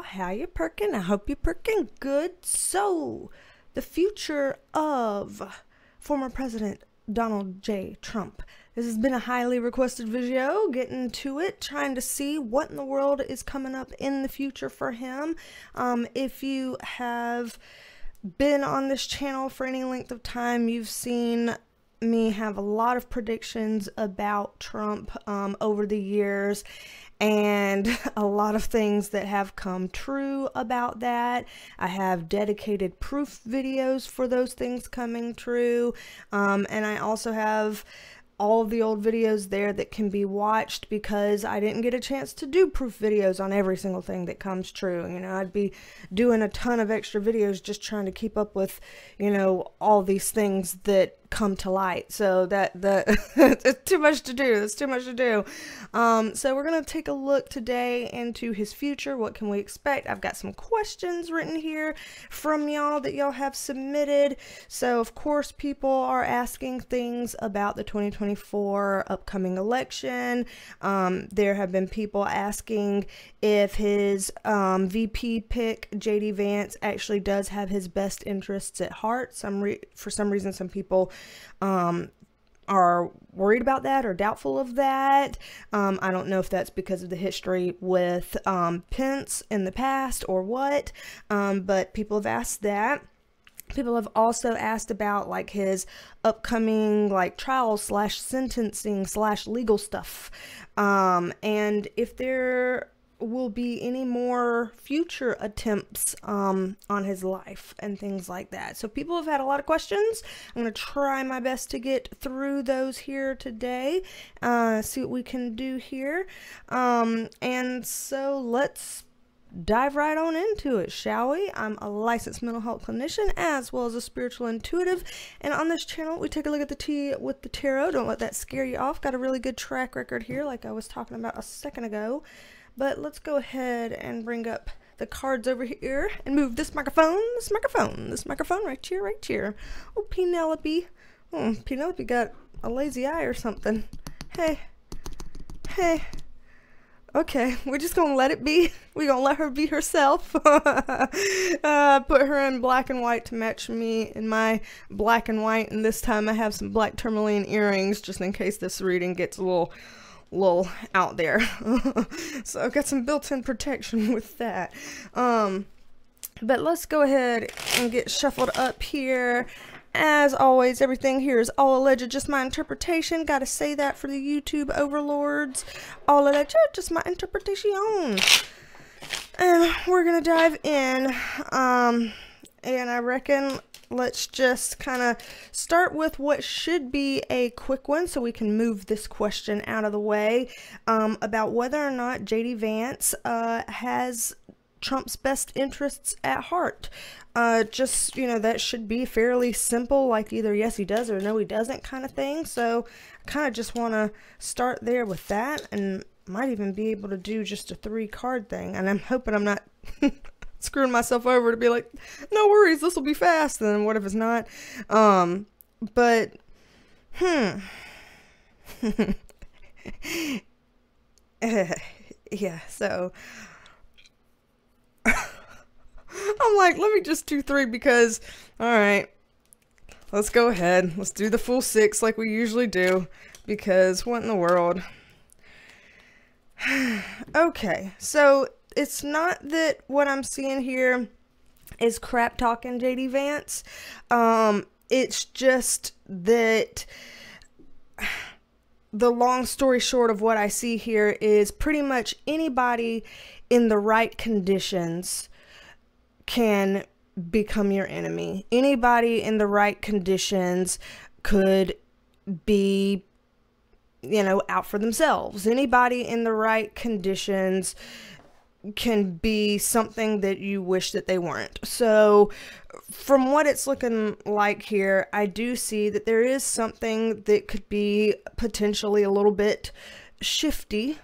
how you perking? I hope you're perking good. So, the future of former President Donald J. Trump. This has been a highly requested video, getting to it, trying to see what in the world is coming up in the future for him. If you have been on this channel for any length of time, you've seen me have a lot of predictions about Trump over the years, and a lot of things that have come true about that. I have dedicated proof videos for those things coming true, and I also have all of the old videos there that can be watched because I didn't get a chance to do proof videos on every single thing that comes true. You know, I'd be doing a ton of extra videos just trying to keep up with, you know, all these things that come to light. So it's too much to do. It's too much to do. So we're going to take a look today into his future. What can we expect? I've got some questions written here from y'all that y'all have submitted. So of course people are asking things about the 2024 upcoming election. There have been people asking if his VP pick, JD Vance, actually does have his best interests at heart. For some reason, some people are worried about that or doubtful of that. I don't know if that's because of the history with Pence in the past or what, but people have asked that. People have also asked about like his upcoming like trial / sentencing / legal stuff, and if there will be any more future attempts on his life and things like that. So people have had a lot of questions. I'm going to try my best to get through those here today, see what we can do here, and so let's dive right on into it, shall we? I'm a licensed mental health clinician as well as a spiritual intuitive, and on this channel we take a look at the tea with the tarot. Don't let that scare you off. Got a really good track record here like I was talking about a second ago. But let's go ahead and bring up the cards over here and move this microphone right here. Oh, Penelope. Oh, Penelope got a lazy eye or something. Hey. Okay, we're just gonna let it be. We're gonna let her be herself. Put her in black and white to match me in my black and white, and this time I have some black tourmaline earrings just in case this reading gets a little out there. So I've got some built-in protection with that. But let's go ahead and get shuffled up here. As always, everything here is all alleged, just my interpretation. Gotta say that for the YouTube overlords. All alleged, just my interpretation. And we're gonna dive in. And I reckon let's just kind of start with what should be a quick one so we can move this question out of the way, about whether or not JD Vance has Trump's best interests at heart. Just, you know, that should be fairly simple, like either yes he does or no he doesn't kind of thing. So I kind of just want to start there with that, and might even be able to do just a 3-card thing, and I'm hoping I'm not screwing myself over to be like, no worries, this will be fast. And then what if it's not? But yeah, so I'm like, let me just do 3 because, all right, let's go ahead. Let's do the full 6 like we usually do, because what in the world? Okay, so it's not that what I'm seeing here is crap talking JD Vance. It's just that the long story short of what I see here is pretty much anybody in the right conditions can become your enemy. Anybody in the right conditions could be, you know, out for themselves. Anybody in the right conditions can be something that you wish that they weren't. So from what it's looking like here, I do see that there is something that could be potentially a little bit shifty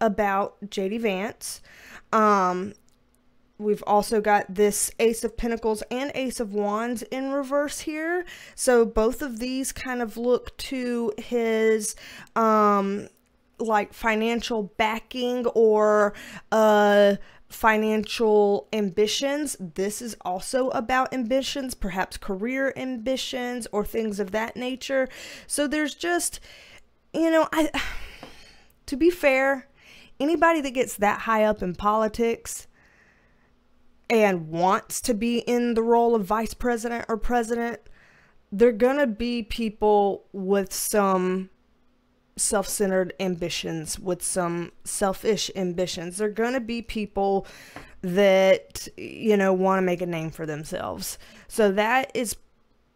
about JD Vance. We've also got this Ace of Pentacles and Ace of Wands in reverse here. So both of these kind of look to his like financial backing or financial ambitions. This is also about ambitions, perhaps career ambitions or things of that nature. So there's just, you know, to be fair, anybody that gets that high up in politics and wants to be in the role of vice president or president, they're gonna be people with some self-centered ambitions, with some selfish ambitions. They're gonna be people that, you know, want to make a name for themselves. So that is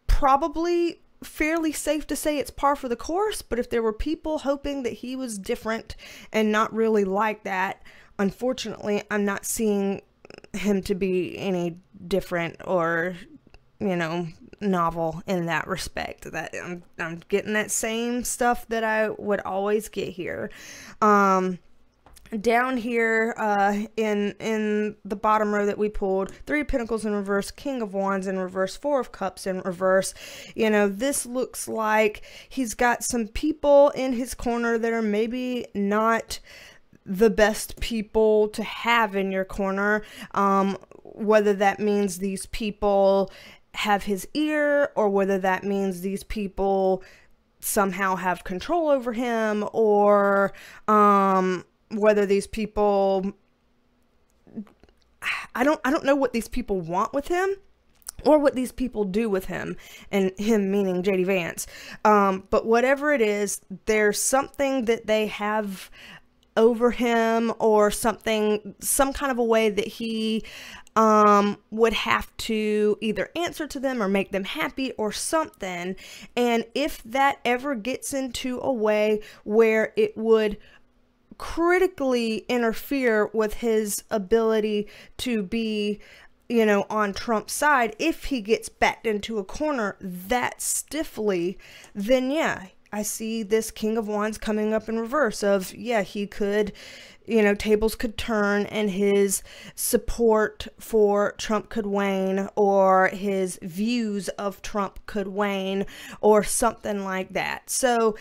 probably fairly safe to say it's par for the course. But if there were people hoping that he was different and not really like that, unfortunately, I'm not seeing him to be any different or, you know, novel in that respect. That I'm getting that same stuff that I would always get here. Down here in the bottom row that we pulled, 3 of Pentacles in reverse, King of Wands in reverse, 4 of Cups in reverse. You know, this looks like he's got some people in his corner that are maybe not the best people to have in your corner, whether that means these people have his ear, or whether that means these people somehow have control over him, or whether these people, I don't know what these people want with him or what these people do with him, and him meaning JD Vance. But whatever it is, there's something that they have over him, or something, some kind of a way that he would have to either answer to them or make them happy or something. And if that ever gets into a way where it would critically interfere with his ability to be, you know, on Trump's side, if he gets backed into a corner that stiffly, then yeah, I see this King of Wands coming up in reverse of, yeah, he could, you know, tables could turn and his support for Trump could wane, or his views of Trump could wane, or something like that. So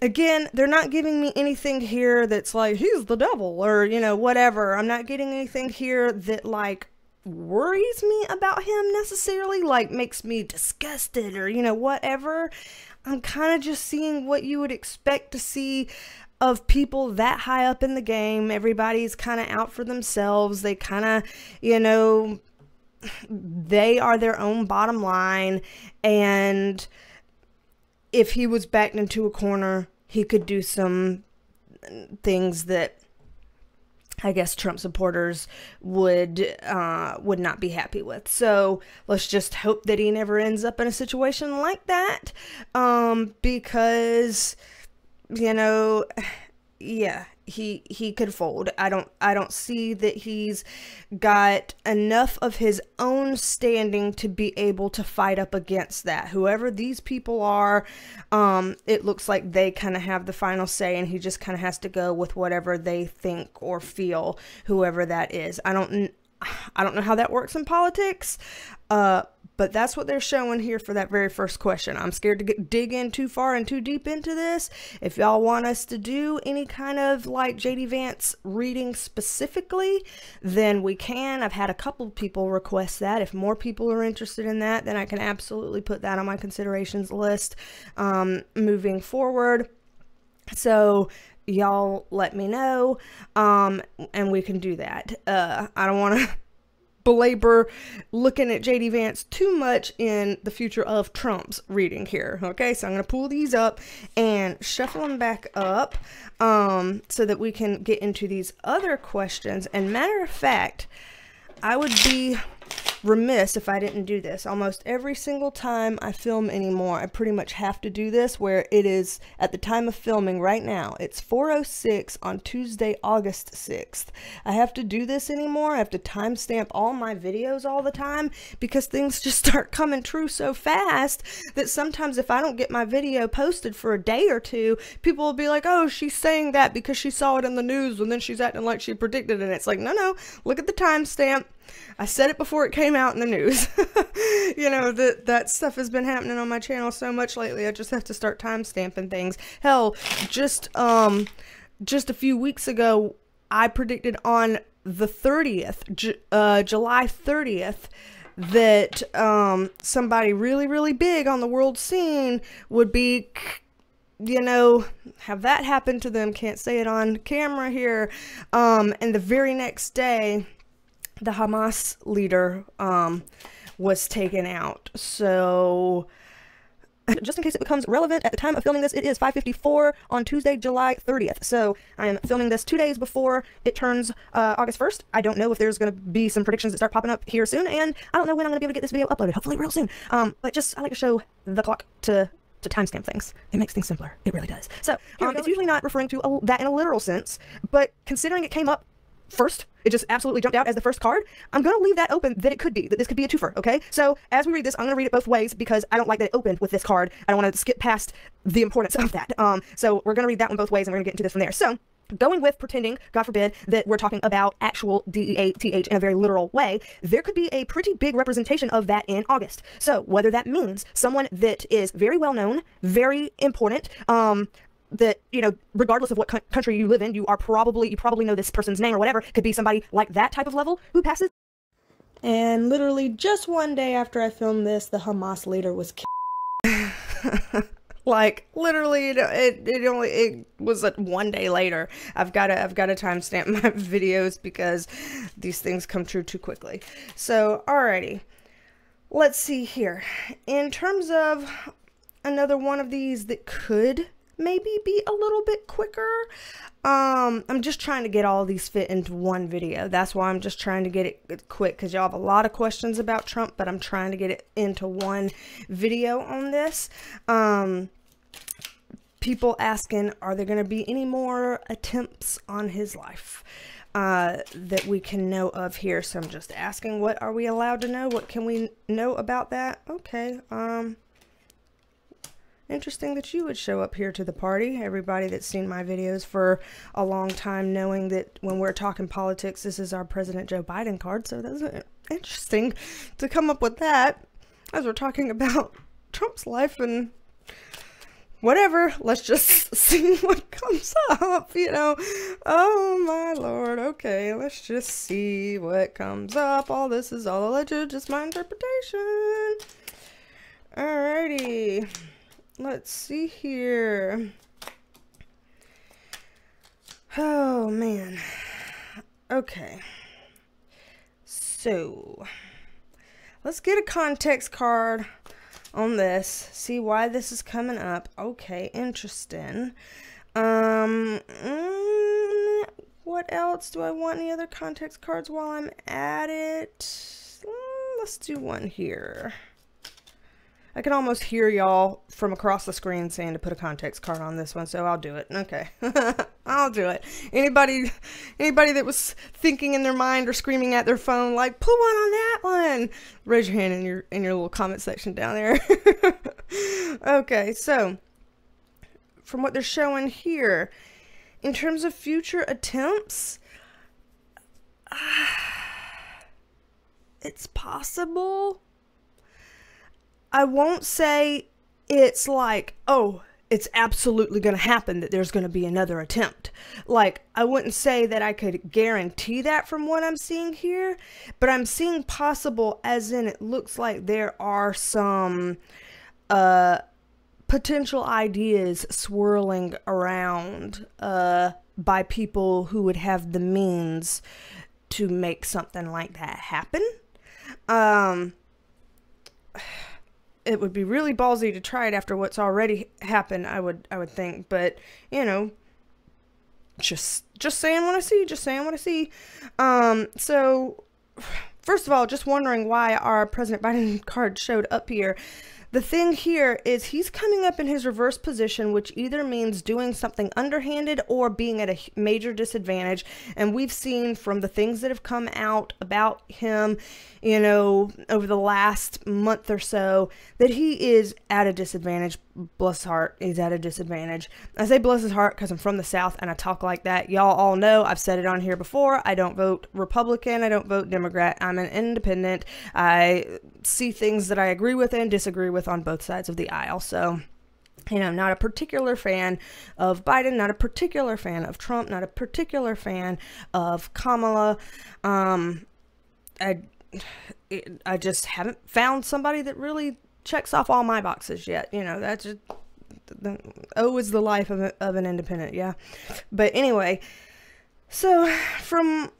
again, they're not giving me anything here that's like, he's the devil, or, you know, whatever. I'm not getting anything here that like worries me about him necessarily, like makes me disgusted or, you know, whatever. I'm kind of just seeing what you would expect to see of people that high up in the game. Everybody's kind of out for themselves. They kind of, you know, they are their own bottom line. And if he was backed into a corner, he could do some things that I guess Trump supporters would not be happy with. So let's just hope that he never ends up in a situation like that, because, you know, yeah, he could fold. I don't see that he's got enough of his own standing to be able to fight up against that. Whoever these people are, it looks like they kind of have the final say, and he just kind of has to go with whatever they think or feel, whoever that is. I don't know how that works in politics, but that's what they're showing here for that very first question. I'm scared to dig in too far and too deep into this. If y'all want us to do any kind of like JD Vance reading specifically, then we can. I've had a couple of people request that. If more people are interested in that, then I can absolutely put that on my considerations list moving forward. So y'all let me know, and we can do that. I don't want to belabor looking at JD Vance too much in the future of Trump's reading here. Okay, so I'm going to pull these up and shuffle them back up so that we can get into these other questions. And matter of fact, I would be remiss if I didn't do this. Almost every single time I film anymore, I pretty much have to do this, where it is at the time of filming right now. It's 4:06 on Tuesday, August 6th. I have to do this anymore. I have to timestamp all my videos all the time, because things just start coming true so fast that sometimes if I don't get my video posted for a day or two, people will be like, oh, she's saying that because she saw it in the news and then she's acting like she predicted it. And it's like, no, look at the timestamp. I said it before it came out in the news. You know, that stuff has been happening on my channel so much lately. I just have to start time stamping things. Hell, just a few weeks ago, I predicted on the 30th, July 30th, that somebody really, really big on the world scene would be, you know, have that happen to them. Can't say it on camera here. And the very next day, the Hamas leader was taken out. So just in case it becomes relevant, at the time of filming this, it is 5:54 on Tuesday, July 30th. So I am filming this 2 days before it turns August 1st. I don't know if there's going to be some predictions that start popping up here soon, and I don't know when I'm going to be able to get this video uploaded. Hopefully real soon. But just, I like to show the clock to timestamp things. It makes things simpler. It really does. So it's usually not referring to that in a literal sense, but considering it came up first, it just absolutely jumped out as the first card, I'm going to leave that open that it could be, that this could be a twofer, okay? So as we read this, I'm going to read it both ways because I don't like that it opened with this card. I don't want to skip past the importance of that. So we're going to read that one both ways, and we're going to get into this from there. So going with pretending, God forbid, that we're talking about actual DEATH in a very literal way, there could be a pretty big representation of that in August. So whether that means someone that is very well known, very important, that, you know, regardless of what country you live in, you probably know this person's name or whatever, could be somebody like that type of level who passes. And literally just one day after I filmed this, the Hamas leader was killed. Like, literally, it was one day later. I've got to timestamp my videos because these things come true too quickly. So, alrighty. Let's see here. In terms of another one of these that could maybe be a little bit quicker, I'm just trying to get all these fit into one video. That's why I'm just trying to get it quick, because y'all have a lot of questions about Trump, but I'm trying to get it into one video on this. People asking, are there going to be any more attempts on his life that we can know of here? So I'm just asking, what are we allowed to know? What can we know about that? Okay, interesting that you would show up here to the party. Everybody that's seen my videos for a long time, knowing that when we're talking politics, this is our President Joe Biden card. So that's interesting to come up with that as we're talking about Trump's life and whatever. Let's just see what comes up, you know. Oh my Lord. Okay, let's just see what comes up. All this is all alleged, just my interpretation. Alrighty. Let's see here. Oh, man. Okay. So, let's get a context card on this. See why this is coming up. Okay, interesting. What else do I want? Any other context cards while I'm at it? Let's do one here. I can almost hear y'all from across the screen saying to put a context card on this one, so I'll do it. Okay. I'll do it. Anybody that was thinking in their mind or screaming at their phone like, put one on that one, raise your hand in your little comment section down there. Okay, so from what they're showing here, in terms of future attempts, it's possible. I won't say it's like, oh, it's absolutely going to happen that there's going to be another attempt. Like, I wouldn't say that I could guarantee that from what I'm seeing here, but I'm seeing possible as in it looks like there are some potential ideas swirling around by people who would have the means to make something like that happen. It would be really ballsy to try it after what's already happened, I would think, but, you know, just saying what I see, just saying what I see. So, first of all, just wondering why our President Biden card showed up here. The thing here is he's coming up in his reverse position, which either means doing something underhanded or being at a major disadvantage. And we've seen from the things that have come out about him, you know, over the last month or so, that he is at a disadvantage. Bless his heart, he's at a disadvantage. I say bless his heart because I'm from the South and I talk like that. Y'all all know, I've said it on here before, I don't vote Republican, I don't vote Democrat, I'm an independent. I see things that I agree with and disagree with on both sides of the aisle. So You know, not a particular fan of Biden, not a particular fan of Trump, not a particular fan of Kamala. I just haven't found somebody that really checks off all my boxes yet. You know, that's just, is the life of an independent, yeah. But anyway, so from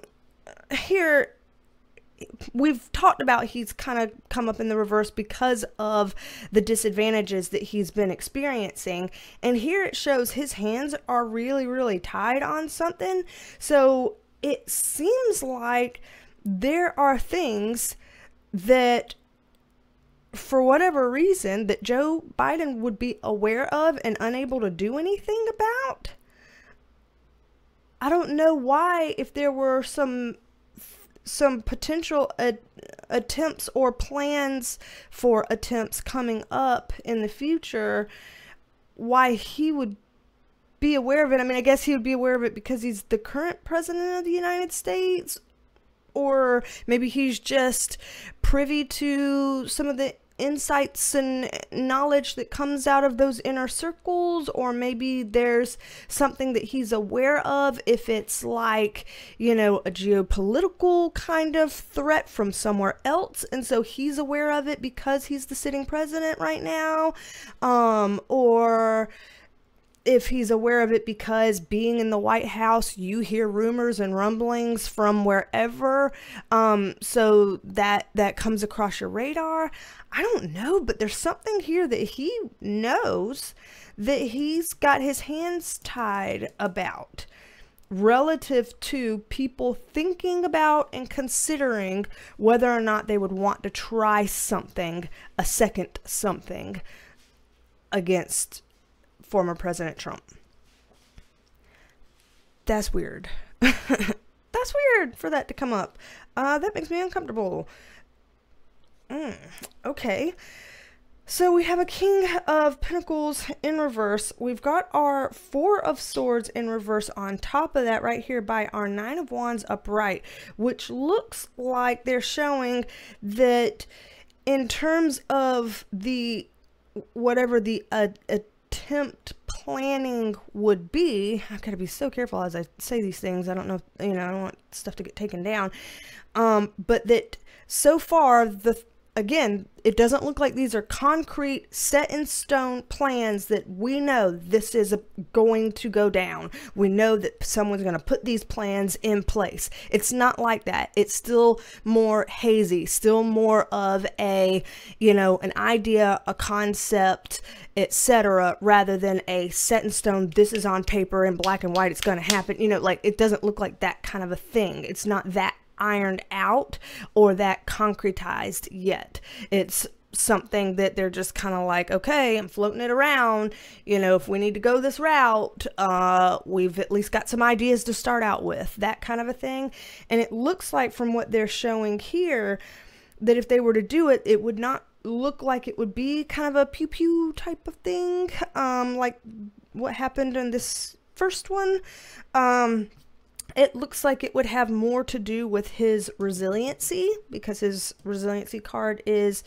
here, we've talked about he's kind of come up in the reverse because of the disadvantages that he's been experiencing. And here it shows his hands are really, really tied on something. So it seems like there are things that, for whatever reason, that Joe Biden would be aware of and unable to do anything about. I don't know why, if there were some potential attempts or plans for attempts coming up in the future, why he would be aware of it. I mean, I guess he would be aware of it because he's the current president of the United States, or maybe he's just privy to some of the insights and knowledge that comes out of those inner circles, or maybe there's something that he's aware of, if it's like, you know, a geopolitical kind of threat from somewhere else, and so he's aware of it because he's the sitting president right now, or if he's aware of it because, being in the White House, you hear rumors and rumblings from wherever, so that comes across your radar. I don't know, but there's something here that he knows that he's got his hands tied about, relative to people thinking about and considering whether or not they would want to try something, a second something, against former President Trump. That's weird. That's weird for that to come up. That makes me uncomfortable. Okay. So we have a King of Pentacles in reverse. We've got our Four of Swords in reverse on top of that right here by our Nine of Wands upright, which looks like they're showing that in terms of the, whatever the attempt planning would be, I gotta be so careful as I say these things. I don't know, you know, I don't want stuff to get taken down. But that so far, again, it doesn't look like these are concrete, set in stone plans that we know this is going to go down. We know that someone's going to put these plans in place. It's not like that. It's still more hazy, still more of a, you know, an idea, a concept, etc., rather than a set in stone, this is on paper in black and white, it's going to happen. You know, like, it doesn't look like that kind of a thing. It's not that ironed out or that concretized yet. It's something that they're just kind of like, okay, I'm floating it around. You know, if we need to go this route, we've at least got some ideas to start out with, that kind of a thing. And it looks like, from what they're showing here, that if they were to do it, it would not look like it would be kind of a pew pew type of thing, like what happened in this first one. It looks like it would have more to do with his resiliency, because his resiliency card is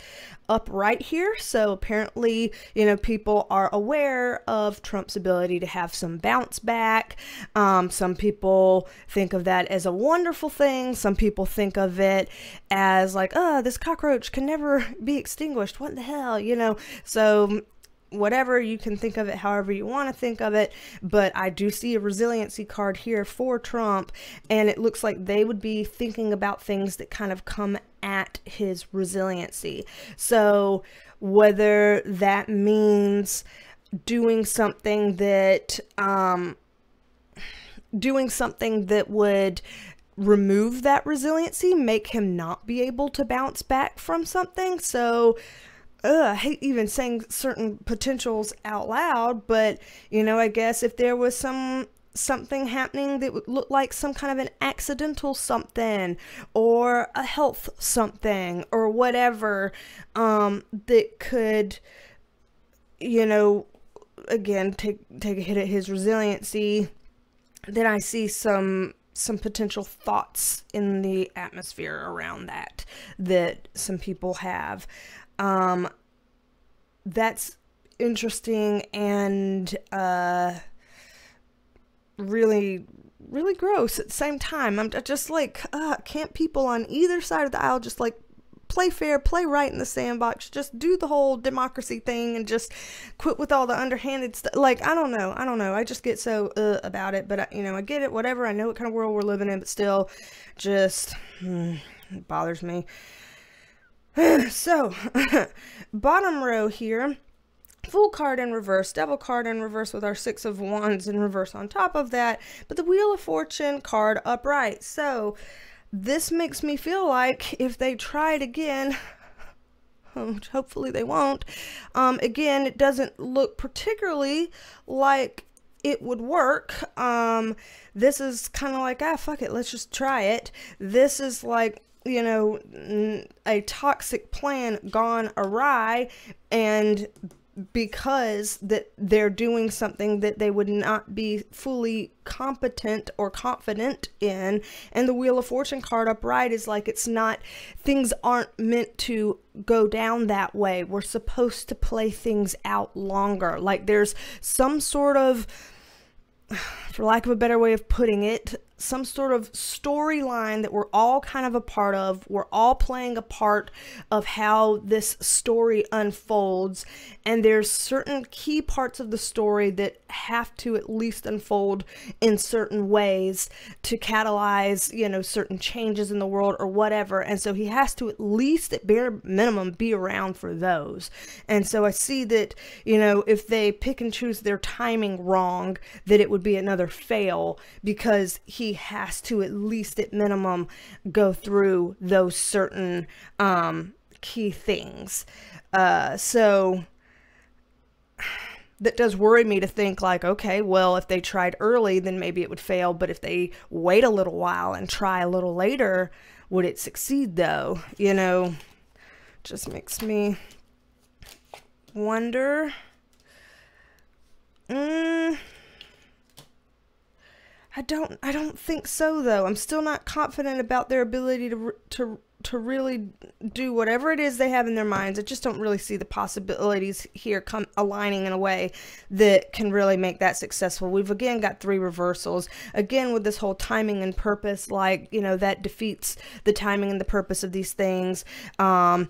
up right here. So apparently, you know, people are aware of Trump's ability to have some bounce back. Some people think of that as a wonderful thing. Some people think of it as like, oh, this cockroach can never be extinguished. What the hell, you know? So whatever, you can think of it however you want to think of it, but I do see a resiliency card here for Trump, and it looks like they would be thinking about things that kind of come at his resiliency. So whether that means doing something that would remove that resiliency, make him not be able to bounce back from something. So I hate even saying certain potentials out loud, but, you know, I guess if there was something happening that would look like some kind of an accidental something, or a health something, or whatever, that could, you know, again, take a hit at his resiliency, then I see some potential thoughts in the atmosphere around that some people have. That's interesting and really, really gross at the same time. I'm just like, can't people on either side of the aisle just like play fair, play right in the sandbox, just do the whole democracy thing and just quit with all the underhanded stuff? Like, I don't know. I just get so about it, but I get it, whatever. I know what kind of world we're living in, but still just it bothers me. So, bottom row here, Fool card in reverse, Devil card in reverse with our Six of Wands in reverse on top of that, but the Wheel of Fortune card upright. So this makes me feel like if they try it again, hopefully they won't, again, it doesn't look particularly like it would work. This is kind of like, fuck it, let's just try it. This is like, a toxic plan gone awry, and because that they're doing something that they would not be fully competent or confident in. And the Wheel of Fortune card upright is like, it's not, things aren't meant to go down that way. We're supposed to play things out longer. Like there's some sort of, for lack of a better way of putting it, some sort of storyline that we're all kind of a part of. We're all playing a part of how this story unfolds, and there's certain key parts of the story that have to at least unfold in certain ways to catalyze, certain changes in the world or whatever. And so he has to at least at bare minimum be around for those. And so I see that, if they pick and choose their timing wrong, that it would be another fail, because he has to at least at minimum go through those certain key things. So that does worry me to think like, okay, well, if they tried early, then maybe it would fail. But if they wait a little while and try a little later, would it succeed though? Just makes me wonder. I don't think so though. I'm still not confident about their ability to really do whatever it is they have in their minds. I just don't really see the possibilities here aligning in a way that can really make that successful. We've again got 3 reversals. Again, with this whole timing and purpose, like, that defeats the timing and the purpose of these things. And,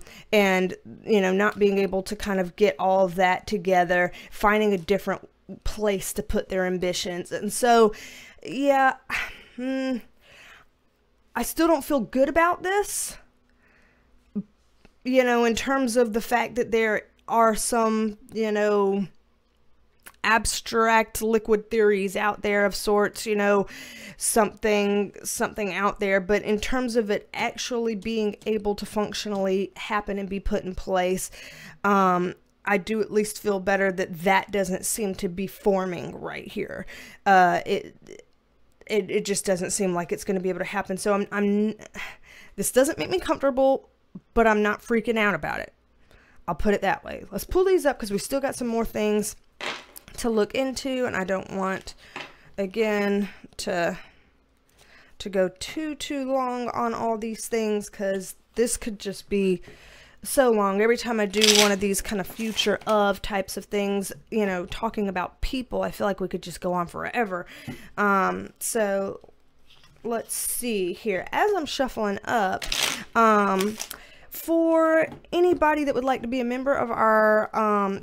not being able to kind of get all of that together, finding a different place to put their ambitions. And so, yeah, I still don't feel good about this, in terms of the fact that there are some, abstract liquid theories out there of sorts, something out there. But in terms of it actually being able to functionally happen and be put in place, I do at least feel better that doesn't seem to be forming right here. It just doesn't seem like it's going to be able to happen. So this doesn't make me comfortable, but I'm not freaking out about it. I'll put it that way. Let's pull these up because we still got some more things to look into, and I don't want, again, to go too long on all these things, because this could just be so long. Every time I do one of these kind of future of types of things, talking about people, I feel like we could just go on forever. So let's see here. As I'm shuffling up, for anybody that would like to be a member of our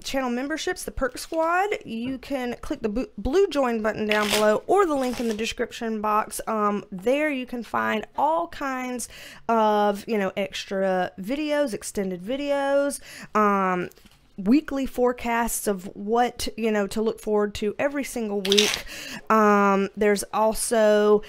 channel memberships, the Perk Squad, you can click the blue join button down below or the link in the description box. There you can find all kinds of, extra videos, extended videos, weekly forecasts of what, to look forward to every single week. There's also,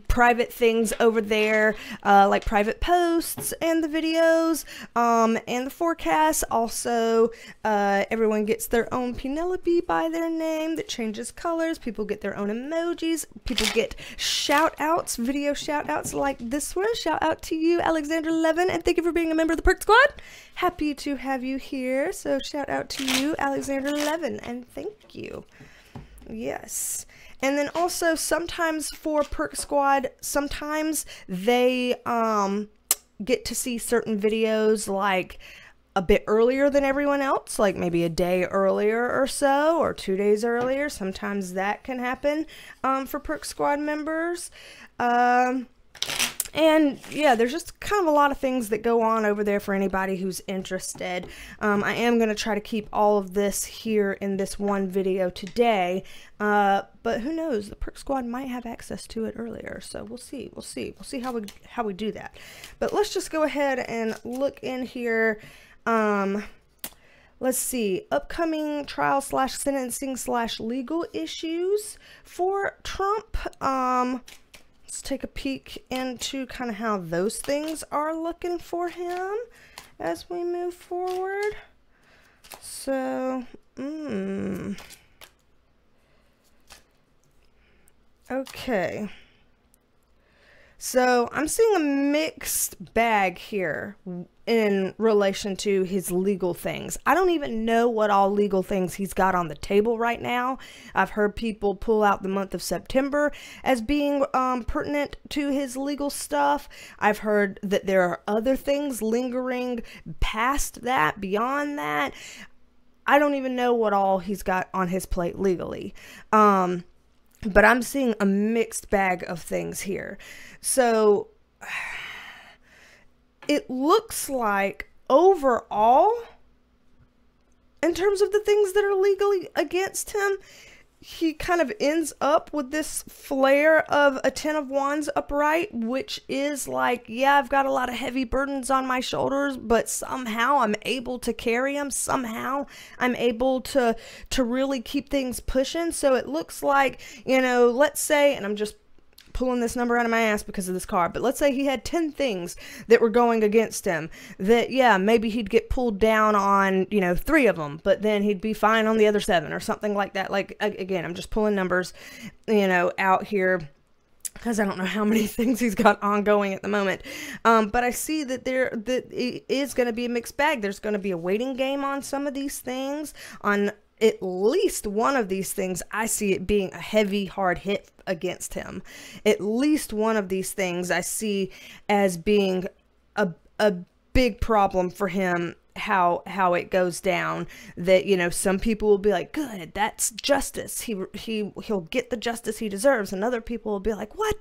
private things over there, like private posts and the videos, and the forecasts. Also, everyone gets their own Penelope by their name that changes colors. People get their own emojis. People get shout outs, video shout outs like this one. Shout out to you, Alexander Levin, and thank you for being a member of the Perk Squad. Happy to have you here. So shout out to you, Alexander Levin, and thank you. Yes. And then also sometimes for Perk Squad, sometimes they get to see certain videos like a bit earlier than everyone else, like maybe a day earlier or so, or 2 days earlier. Sometimes that can happen for Perk Squad members. And yeah, there's just kind of a lot of things that go on over there for anybody who's interested. I am going to try to keep all of this here in this one video today, but who knows, the Perk Squad might have access to it earlier, so we'll see how we do that. But let's just go ahead and look in here. Let's see, upcoming trial / sentencing / legal issues for Trump. Let's take a peek into kind of how those things are looking for him as we move forward. So, okay. So I'm seeing a mixed bag here in relation to his legal things. I don't even know what all legal things he's got on the table right now. I've heard people pull out the month of September as being pertinent to his legal stuff. I've heard that there are other things lingering past that, beyond that. I don't even know what all he's got on his plate legally. But I'm seeing a mixed bag of things here. So it looks like overall, in terms of the things that are legally against him, he kind of ends up with this flare of a 10 of Wands upright, which is like, yeah, I've got a lot of heavy burdens on my shoulders, but somehow I'm able to carry them. Somehow I'm able to really keep things pushing. So it looks like, you know, let's say, and I'm just pulling this number out of my ass because of this card, but let's say he had 10 things that were going against him, that, yeah, maybe he'd get pulled down on, you know, 3 of them, but then he'd be fine on the other 7 or something like that. Like, again, I'm just pulling numbers, you know, out here because I don't know how many things he's got ongoing at the moment. But I see that it is going to be a mixed bag. There's going to be a waiting game on some of these things. On at least one of these things, I see it being a heavy, hard hit against him. At least one of these things I see as being a big problem for him, how it goes down. That, you know, some people will be like, good, that's justice. He'll get the justice he deserves. And other people will be like, what?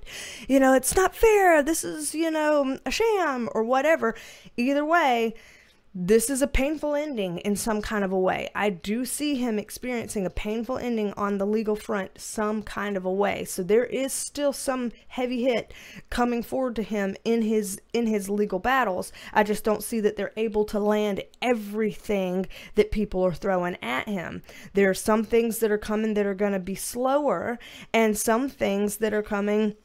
You know, it's not fair. This is, you know, a sham or whatever. Either way, this is a painful ending in some kind of a way. I do see him experiencing a painful ending on the legal front some kind of a way. So there is still some heavy hit coming forward to him in his legal battles. I just don't see that they're able to land everything that people are throwing at him. There are some things that are coming that are going to be slower, and some things that are coming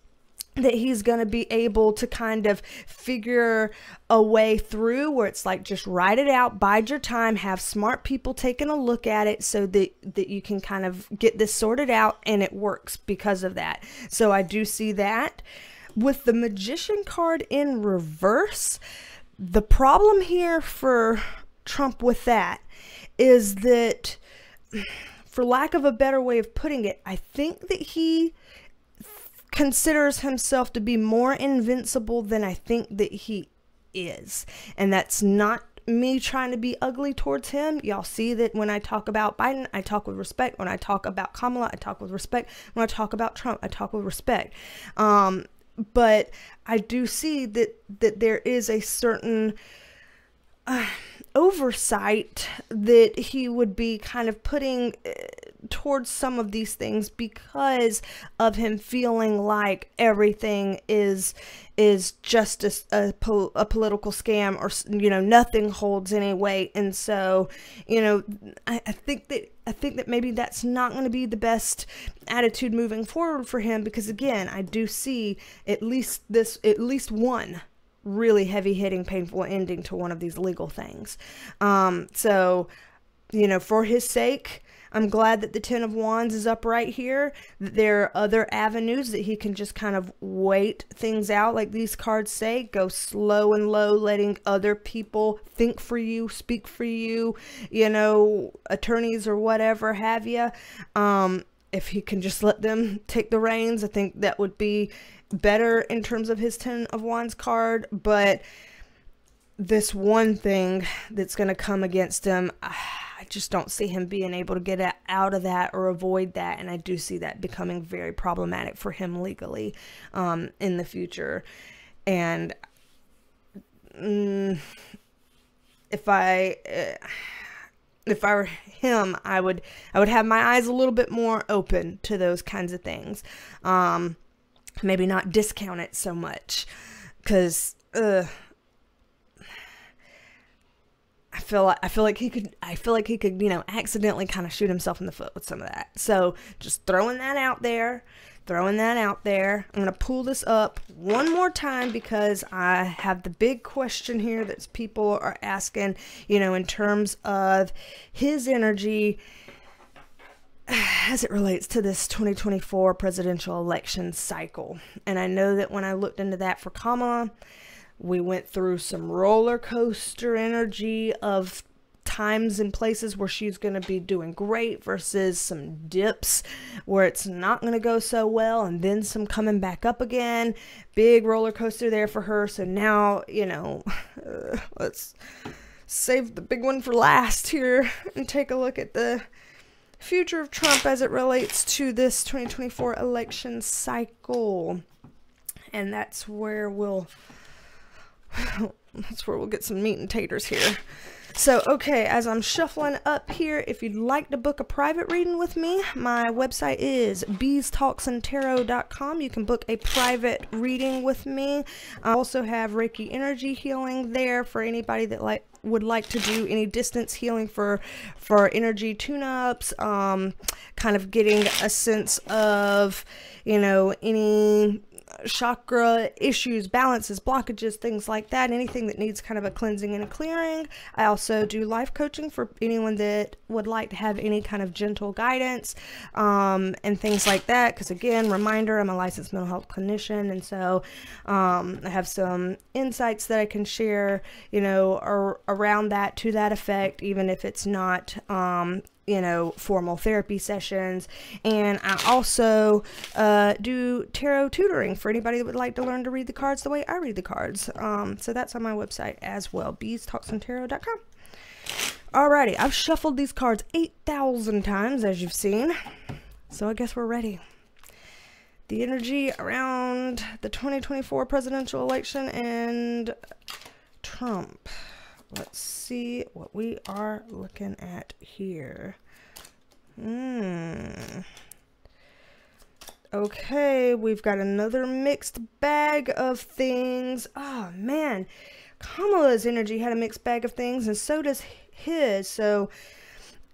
that he's going to be able to kind of figure a way through, where it's like, just write it out, bide your time, have smart people taking a look at it so that you can kind of get this sorted out, and it works because of that. So I do see that. With the Magician card in reverse, the problem here for Trump with that is that, for lack of a better way of putting it, I think that he considers himself to be more invincible than I think that he is. And that's not me trying to be ugly towards him. Y'all see that when I talk about Biden, I talk with respect. When I talk about Kamala, I talk with respect. When I talk about Trump, I talk with respect. But I do see that there is a certain oversight that he would be kind of putting towards some of these things, because of him feeling like everything is just a political scam, or, you know, nothing holds any weight. And so, you know, I think that maybe that's not going to be the best attitude moving forward for him, because again, I do see at least one really heavy hitting, painful ending to one of these legal things. So, you know, for his sake, I'm glad that the 10 of Wands is up right here. There are other avenues that he can just kind of wait things out. Like these cards say, go slow and low, letting other people think for you, speak for you, you know, attorneys or whatever have you. If he can just let them take the reins, I think that would be better in terms of his 10 of Wands card. But this one thing that's going to come against him, I just don't see him being able to get out of that or avoid that. And I do see that becoming very problematic for him legally in the future. And if I were him, I would have my eyes a little bit more open to those kinds of things. Maybe not discount it so much, because I feel like he could, you know, accidentally kind of shoot himself in the foot with some of that. So just throwing that out there. I'm going to pull this up one more time because I have the big question here that people are asking, you know, in terms of his energy as it relates to this 2024 presidential election cycle. And I know that when I looked into that for Kamala, we went through some roller coaster energy of times and places where she's going to be doing great versus some dips where it's not going to go so well, and then some coming back up again. Big roller coaster there for her. So now, you know, let's save the big one for last here and take a look at the future of Trump as it relates to this 2024 election cycle. And that's where we'll get some meat and taters here. So, okay, as I'm shuffling up here, if you'd like to book a private reading with me, my website is BeasTalksAndTarot.com. You can book a private reading with me. I also have Reiki Energy Healing there for anybody that would like to do any distance healing for energy tune-ups, kind of getting a sense of, you know, any chakra issues, balances, blockages, things like that, anything that needs kind of a cleansing and a clearing. I also do life coaching for anyone that would like to have any kind of gentle guidance and things like that, because again, reminder, I'm a licensed mental health clinician, and so I have some insights that I can share, you know, around that, to that effect, even if it's not you know, formal therapy sessions. And I also do tarot tutoring for anybody that would like to learn to read the cards the way I read the cards. So that's on my website as well, BeasTalksAndTarot.com. Alrighty, I've shuffled these cards 8,000 times, as you've seen. So I guess we're ready. The energy around the 2024 presidential election and Trump. Let's see what we are looking at here. Okay, we've got another mixed bag of things. Oh, man. Kamala's energy had a mixed bag of things, and so does his. So,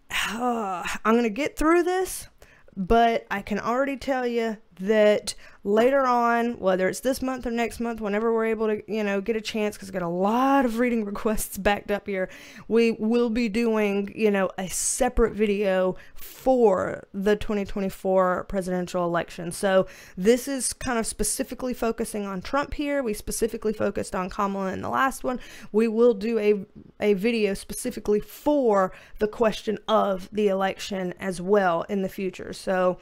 I'm going to get through this, but I can already tell you that later on, whether it's this month or next month, whenever we're able to, you know, get a chance, because I've got a lot of reading requests backed up here, we will be doing, you know, a separate video for the 2024 presidential election. So this is kind of specifically focusing on Trump here. We specifically focused on Kamala in the last one. We will do a video specifically for the question of the election as well in the future. So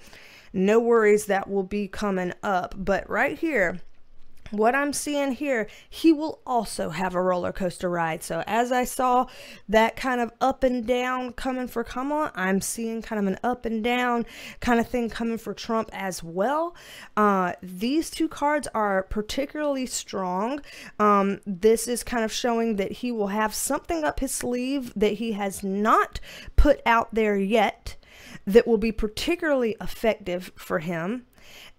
no worries, that will be coming up. But right here, what I'm seeing here, he will also have a roller coaster ride. So as I saw that kind of up and down coming for Kamala, I'm seeing kind of an up and down kind of thing coming for Trump as well. These two cards are particularly strong. This is kind of showing that he will have something up his sleeve that he has not put out there yet, that will be particularly effective for him.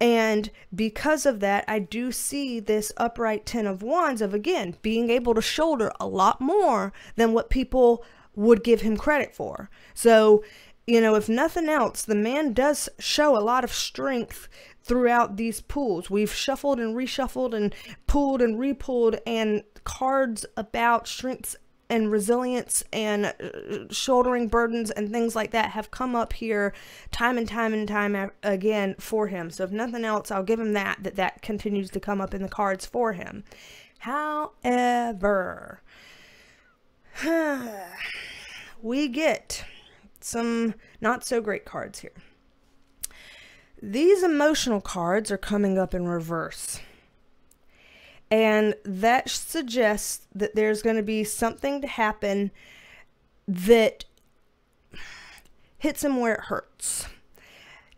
And because of that, I do see this upright 10 of Wands of, again, being able to shoulder a lot more than what people would give him credit for. So, you know, if nothing else, the man does show a lot of strength throughout these pulls. We've shuffled and reshuffled and pulled and repulled, and cards about strengths and resilience and shouldering burdens and things like that have come up here time and time again for him. So if nothing else, I'll give him that continues to come up in the cards for him. However, we get some not so great cards here. These emotional cards are coming up in reverse. And that suggests that there's going to be something to happen that hits him where it hurts.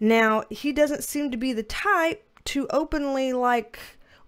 Now, he doesn't seem to be the type to openly, like,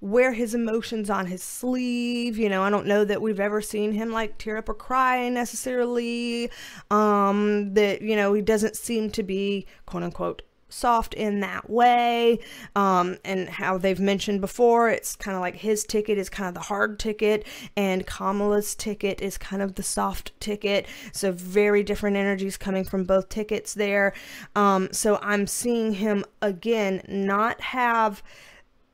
wear his emotions on his sleeve. You know, I don't know that we've ever seen him, like, tear up or cry necessarily. That, you know, he doesn't seem to be, quote unquote, soft in that way. And how they've mentioned before, it's kind of like his ticket is kind of the hard ticket and Kamala's ticket is kind of the soft ticket. So very different energies coming from both tickets there. So I'm seeing him again not have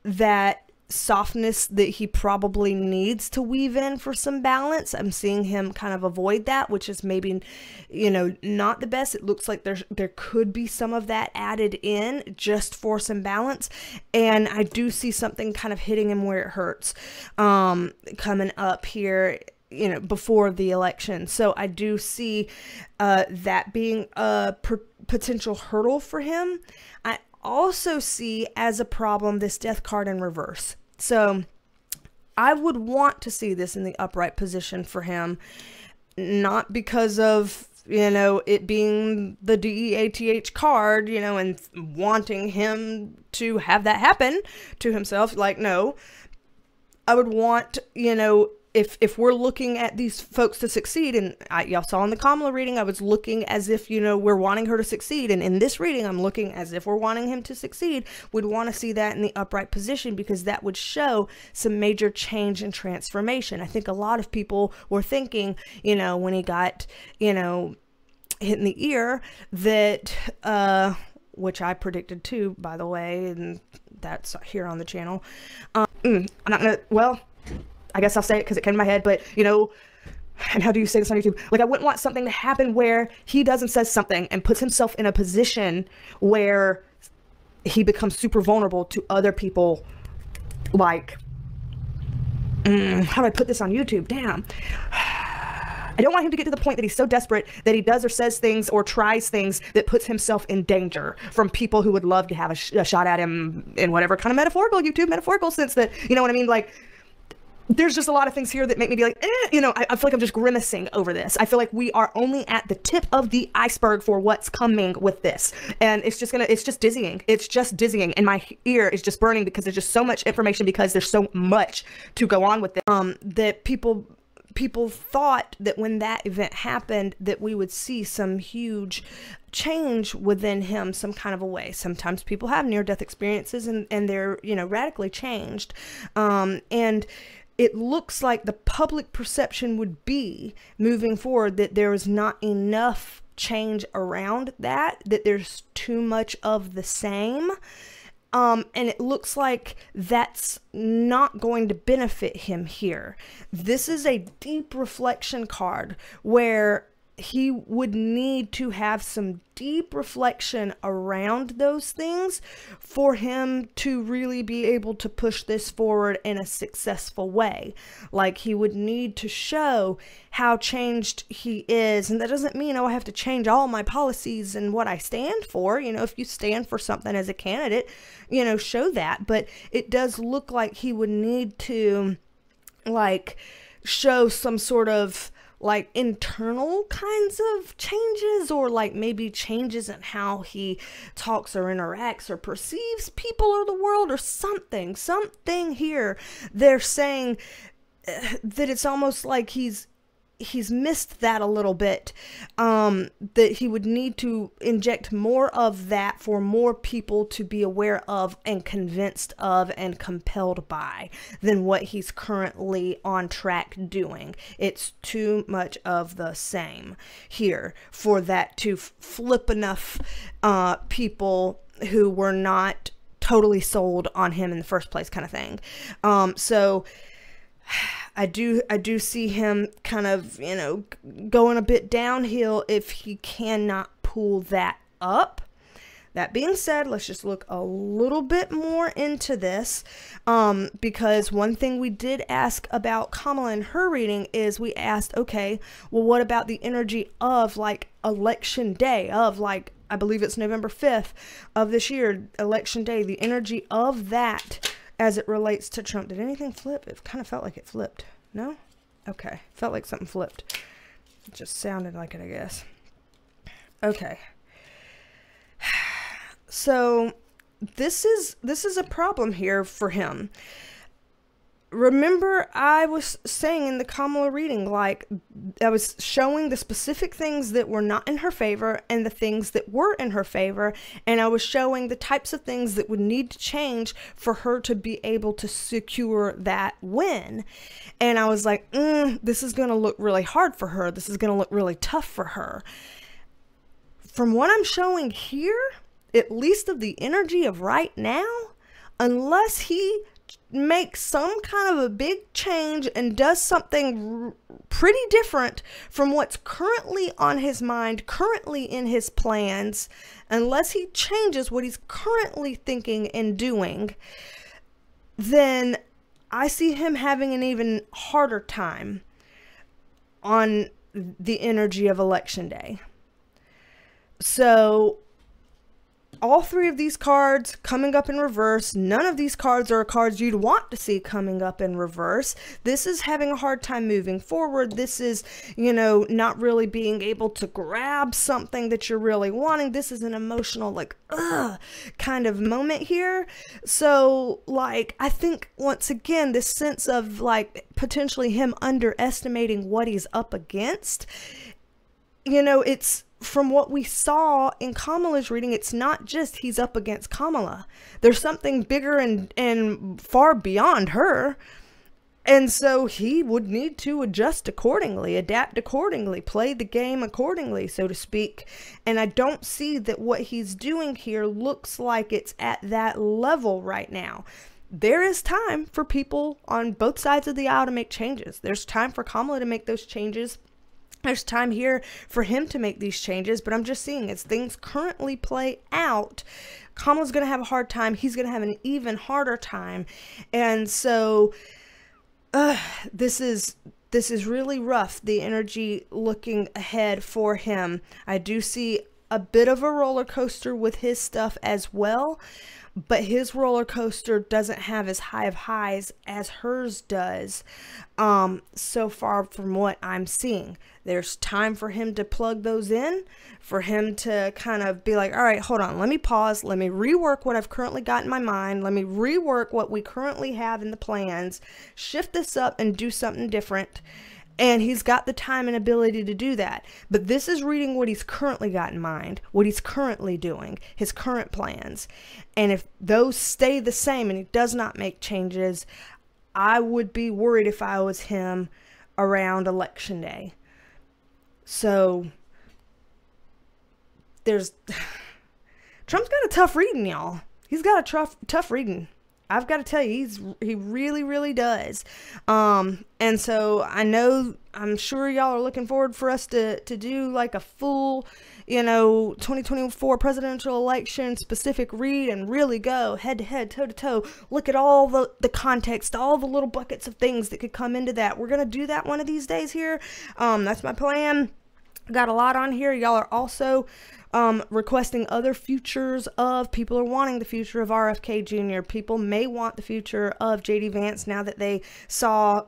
that softness that he probably needs to weave in for some balance. I'm seeing him kind of avoid that, which is maybe, you know, not the best. It looks like there could be some of that added in just for some balance. And I do see something kind of hitting him where it hurts, coming up here, you know, before the election. So I do see that being a potential hurdle for him. I also see as a problem this death card in reverse. So I would want to see this in the upright position for him, not because of, you know, it being the DEATH card, you know, and wanting him to have that happen to himself. Like, no, I would want, you know, if we're looking at these folks to succeed, and y'all saw in the Kamala reading, I was looking as if, you know, we're wanting her to succeed. And in this reading, I'm looking as if we're wanting him to succeed. We'd want to see that in the upright position because that would show some major change and transformation. I think a lot of people were thinking, you know, when he got, you know, hit in the ear, that, which I predicted too, by the way, and that's here on the channel. I'm not gonna, well, I guess I'll say it because it came to my head, but, you know, and how do you say this on YouTube? Like, I wouldn't want something to happen where he does and says something and puts himself in a position where he becomes super vulnerable to other people. Like, how do I put this on YouTube? Damn. I don't want him to get to the point that he's so desperate that he does or says things or tries things that puts himself in danger from people who would love to have a shot at him in whatever kind of metaphorical sense that, you know what I mean? Like, there's just a lot of things here that make me be like, you know, I feel like I'm just grimacing over this. I feel like we are only at the tip of the iceberg for what's coming with this. And it's just dizzying. It's just dizzying. And my ear is just burning because there's just so much information, because there's so much to go on with it. That people thought that when that event happened that we would see some huge change within him some kind of a way. Sometimes people have near-death experiences and they're, you know, radically changed. And it looks like the public perception would be moving forward that there is not enough change around that there's too much of the same. And it looks like that's not going to benefit him here. This is a deep reflection card where he would need to have some deep reflection around those things for him to really be able to push this forward in a successful way. Like, he would need to show how changed he is. And that doesn't mean, oh, I have to change all my policies and what I stand for. You know, if you stand for something as a candidate, you know, show that. But it does look like he would need to, like, show some sort of, like, internal kinds of changes, or like maybe changes in how he talks or interacts or perceives people or the world or something here. They're saying that it's almost like he's missed that a little bit, that he would need to inject more of that for more people to be aware of and convinced of and compelled by than what he's currently on track doing. It's too much of the same here for that to flip enough people who were not totally sold on him in the first place, kind of thing. So I do see him kind of, you know, going a bit downhill if he cannot pull that up. That being said, let's just look a little bit more into this, because one thing we did ask about Kamala in her reading is we asked, okay, well, what about the energy of, like, election day, of, like, I believe it's November 5th of this year, election day, the energy of that as it relates to Trump. Did anything flip? It kind of felt like it flipped. No? Okay. Felt like something flipped. It just sounded like it, I guess. Okay. So this is a problem here for him. Remember, I was saying in the Kamala reading, like, I was showing the specific things that were not in her favor and the things that were in her favor, and I was showing the types of things that would need to change for her to be able to secure that win. And I was like, this is going to look really hard for her. This is going to look really tough for her. From what I'm showing here, at least of the energy of right now, unless he makes some kind of a big change and does something pretty different from what's currently on his mind, currently in his plans, unless he changes what he's currently thinking and doing, then I see him having an even harder time on the energy of Election Day. So all three of these cards coming up in reverse. None of these cards are cards you'd want to see coming up in reverse. This is having a hard time moving forward. This is, you know, not really being able to grab something that you're really wanting. This is an emotional, like, kind of moment here. So, like, I think, once again, this sense of, like, potentially him underestimating what he's up against, you know, it's, from what we saw in Kamala's reading, it's not just he's up against Kamala. There's something bigger and far beyond her. And so he would need to adjust accordingly, adapt accordingly, play the game accordingly, so to speak. And I don't see that what he's doing here looks like it's at that level right now. There is time for people on both sides of the aisle to make changes. There's time for Kamala to make those changes. There's time here for him to make these changes, but I'm just seeing as things currently play out, Kamala's going to have a hard time. He's going to have an even harder time. And so this is really rough, the energy looking ahead for him. I do see a bit of a roller coaster with his stuff as well, but his roller coaster doesn't have as high of highs as hers does, so far from what I'm seeing. There's time for him to plug those in, for him to kind of be like, all right, hold on, let me pause, let me rework what I've currently got in my mind, let me rework what we currently have in the plans, shift this up and do something different. And he's got the time and ability to do that. But this is reading what he's currently got in mind, what he's currently doing, his current plans. And if those stay the same and he does not make changes, I would be worried if I was him around Election Day. So there's Trump's got a tough reading, y'all. He's got a tough reading. I've got to tell you, he really, really does. And so I'm sure y'all are looking forward for us to do like a full, 2024 presidential election specific read and really go head to head, toe to toe, look at all the context, all the little buckets of things that could come into that. We're going to do that one of these days here. That's my plan. Got a lot on here. Y'all are also requesting other futures of, people are wanting the future of RFK Jr. People may want the future of JD Vance now that they saw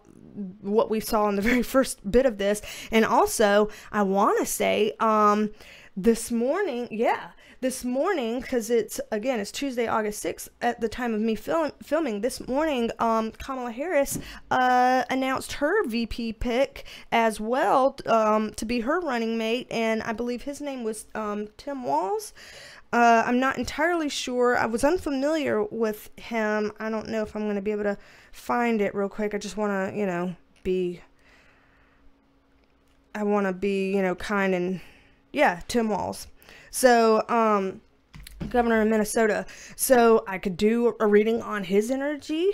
what we saw in the very first bit of this. And also, I want to say, this morning, because it's Tuesday, August 6th at the time of me filming. This morning, Kamala Harris announced her VP pick as well, to be her running mate, and I believe his name was Tim Walz. I'm not entirely sure. I was unfamiliar with him. I don't know if I'm going to be able to find it real quick. I just want to, be kind and, yeah, Tim Walz. So, governor of Minnesota. So I could do a reading on his energy,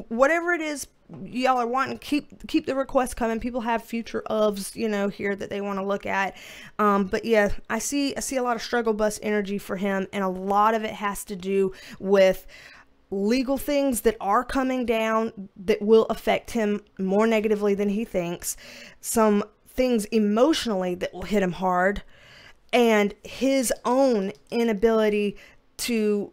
whatever it is y'all are wanting, keep the requests coming. People have future ofs, here that they want to look at. But yeah, I see a lot of struggle bus energy for him, and a lot of it has to do with legal things that are coming down that will affect him more negatively than he thinks. Some things emotionally that will hit him hard, and his own inability to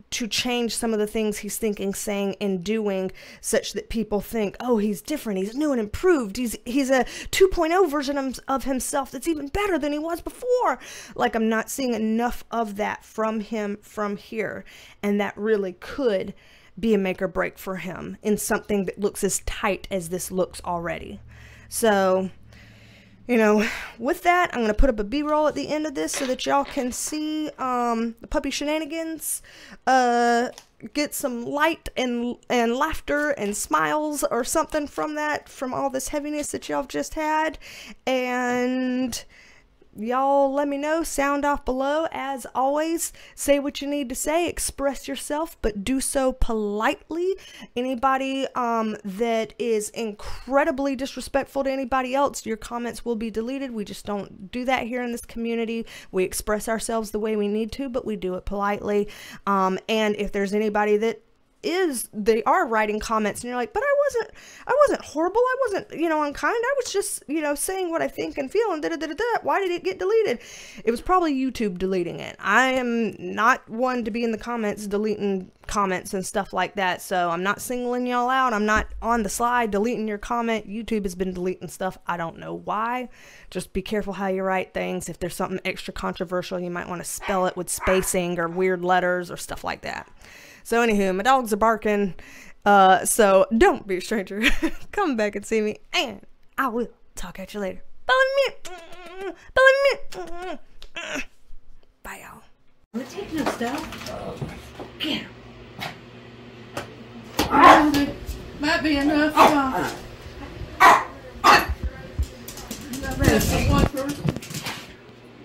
to change some of the things he's thinking, saying, and doing, such that people think, oh, he's different, he's new and improved, he's a 2.0 version of himself that's even better than he was before. Like, I'm not seeing enough of that from him from here, and that really could be a make or break for him in something that looks as tight as this looks already. So, you know, with that, I'm going to put up a B-roll at the end of this so that y'all can see the puppy shenanigans, get some light and laughter and smiles or something from that, from all this heaviness that y'all just had. And y'all let me know, sound off below. As always, say what you need to say, express yourself, but do so politely. Anybody that is incredibly disrespectful to anybody else, your comments will be deleted. We just don't do that here in this community. We express ourselves the way we need to, but we do it politely. And if there's anybody that they are writing comments and you're like, but I wasn't horrible, I wasn't, you know, unkind, I was just, you know, saying what I think and feel, and why did it get deleted? It was probably YouTube deleting it. I am not one to be in the comments deleting comments and stuff like that, so I'm not singling y'all out. I'm not on the slide deleting your comment. YouTube has been deleting stuff. I don't know why. Just be careful how you write things. If there's something extra controversial, you might want to spell it with spacing or weird letters or stuff like that. So anywho, my dogs are barking, so don't be a stranger. Come back and see me, and I will talk at you later. Bye, y'all. I'm taking no stuff. Get him. Might be enough.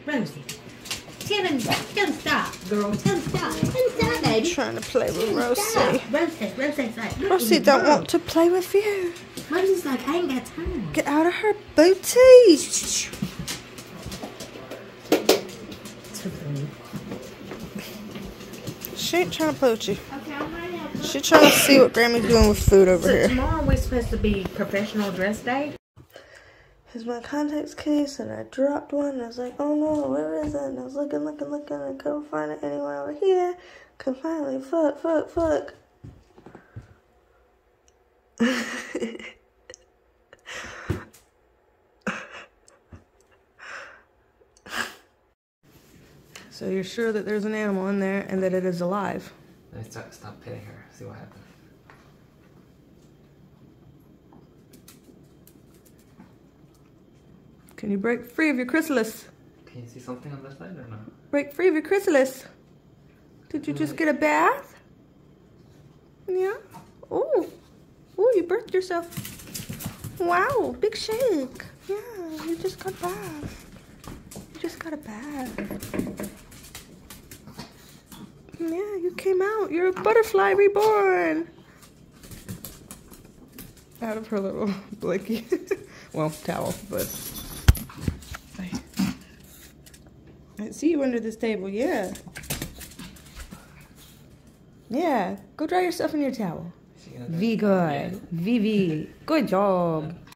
Rosie. Tell him stop, girl. Tell him stop. Tell him stop, baby. Trying to play with Rosie. Rosie's like, Rosie don't want to play with you. Rosie's like, I ain't got time. Get out of her booty. She ain't trying to play with you. Okay, I'm ready. She's trying to see what Grammy's doing with food over here. Tomorrow we're supposed to be professional dress day. Here's my contacts case, and I dropped one, and I was like, oh no, where is it? And I was looking, and I couldn't find it anywhere over here. Couldn't find it. Fuck. So you're sure that there's an animal in there and that it is alive? Let me stop petting her, see what happens. Can you break free of your chrysalis? Can you see something on that side or not? Break free of your chrysalis. Did you just get a bath? Yeah? Oh, you birthed yourself. Wow, big shake. Yeah, you just got a bath. You just got a bath. Yeah, you came out. You're a butterfly reborn. Out of her little blankie. Well, towel, but... I see you under this table, yeah. Yeah, go dry yourself in your towel. V good. VV. Good job.